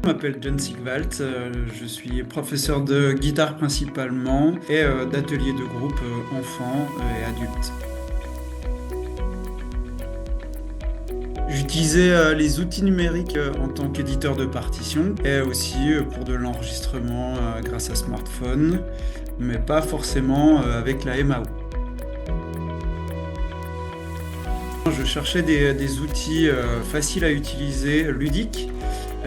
Je m'appelle John Sigvalt, je suis professeur de guitare principalement et d'atelier de groupe enfants et adultes. J'utilisais les outils numériques en tant qu'éditeur de partitions et aussi pour de l'enregistrement grâce à smartphone, mais pas forcément avec la MAO. Je cherchais des outils faciles à utiliser, ludiques,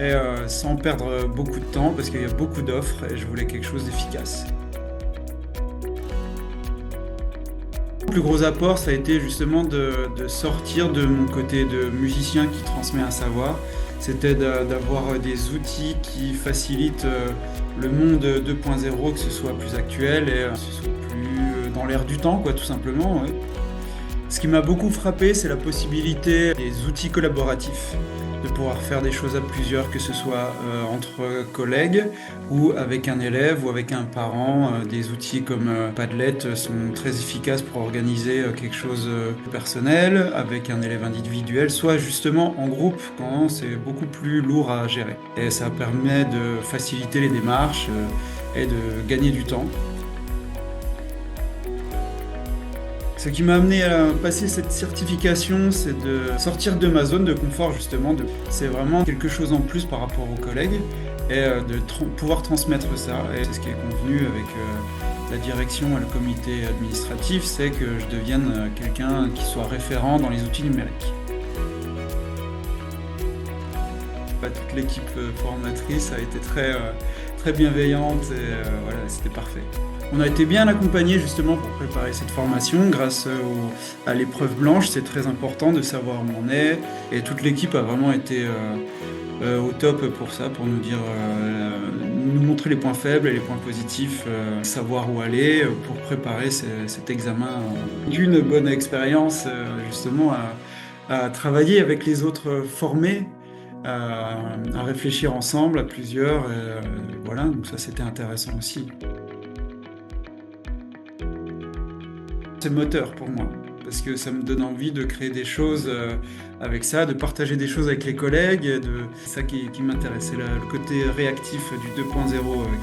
et sans perdre beaucoup de temps parce qu'il y a beaucoup d'offres et je voulais quelque chose d'efficace. Le plus gros apport, ça a été justement de sortir de mon côté de musicien qui transmet un savoir. C'était d'avoir des outils qui facilitent le monde 2.0, que ce soit plus actuel et que ce soit plus dans l'air du temps, quoi, tout simplement. Ouais. Ce qui m'a beaucoup frappé, c'est la possibilité des outils collaboratifs, de pouvoir faire des choses à plusieurs, que ce soit entre collègues ou avec un élève ou avec un parent. Des outils comme Padlet sont très efficaces pour organiser quelque chose de personnel avec un élève individuel, soit justement en groupe quand c'est beaucoup plus lourd à gérer. Et ça permet de faciliter les démarches et de gagner du temps. Ce qui m'a amené à passer cette certification, c'est de sortir de ma zone de confort justement. C'est vraiment quelque chose en plus par rapport aux collègues et de pouvoir transmettre ça. Et c'est ce qui est convenu avec la direction et le comité administratif, c'est que je devienne quelqu'un qui soit référent dans les outils numériques. Toute l'équipe formatrice a été très bienveillante et voilà, c'était parfait. On a été bien accompagnés justement pour préparer cette formation grâce à l'épreuve blanche. C'est très important de savoir où on est et toute l'équipe a vraiment été au top pour ça, pour nous dire, nous montrer les points faibles et les points positifs, savoir où aller pour préparer cet examen. Une bonne expérience justement à travailler avec les autres formés. À réfléchir ensemble à plusieurs, voilà, donc ça c'était intéressant aussi. C'est moteur pour moi, parce que ça me donne envie de créer des choses avec ça, de partager des choses avec les collègues, c'est ça qui m'intéresse, c'est le côté réactif du 2.0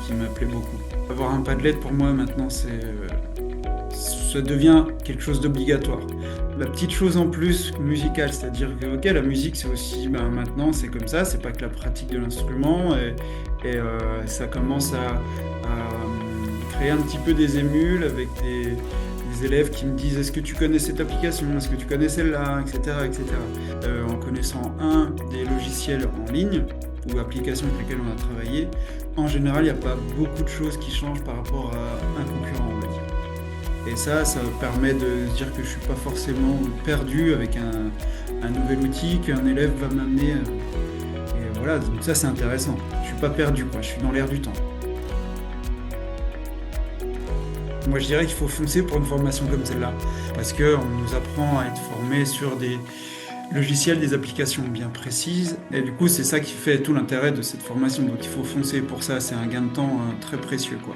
qui me plaît beaucoup. Avoir un Padlet pour moi maintenant, ça devient quelque chose d'obligatoire. La petite chose en plus musicale, c'est-à-dire que ok, la musique c'est aussi, maintenant c'est comme ça, c'est pas que la pratique de l'instrument et ça commence à créer un petit peu des émules avec des élèves qui me disent est-ce que tu connais cette application, est-ce que tu connais celle-là, etc. En connaissant un des logiciels en ligne ou applications avec lesquelles on a travaillé, en général il n'y a pas beaucoup de choses qui changent par rapport à un concurrent, on va dire. Et ça permet de se dire que je ne suis pas forcément perdu avec un nouvel outil qu'un élève va m'amener. Et voilà, donc ça c'est intéressant. Je ne suis pas perdu, quoi. Je suis dans l'air du temps. Moi je dirais qu'il faut foncer pour une formation comme celle-là, parce qu'on nous apprend à être formés sur des logiciels, des applications bien précises, et du coup c'est ça qui fait tout l'intérêt de cette formation, donc il faut foncer pour ça, c'est un gain de temps très précieux, quoi.